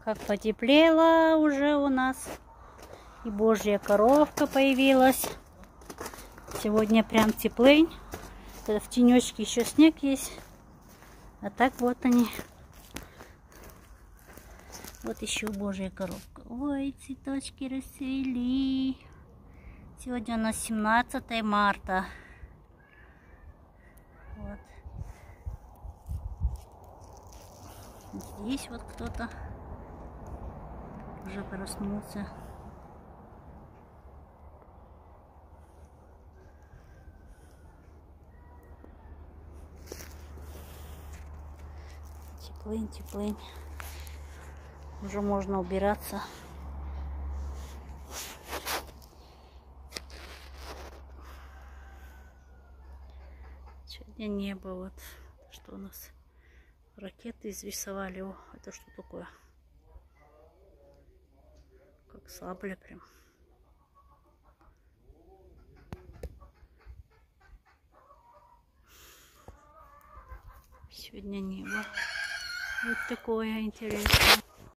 Как потеплело уже у нас. И божья коровка появилась. Сегодня прям теплынь. В тенечке еще снег есть. А так вот они. Вот еще божья коровка. Ой, цветочки расцвели. Сегодня у нас 17 марта. Вот. Здесь вот кто-то уже проснулся. Теплынь, теплынь. Уже можно убираться. Сегодня небо, вот что у нас. Ракеты изрисовали. О, это что такое? Как сабля прям. Сегодня небо. Вот такое интересное.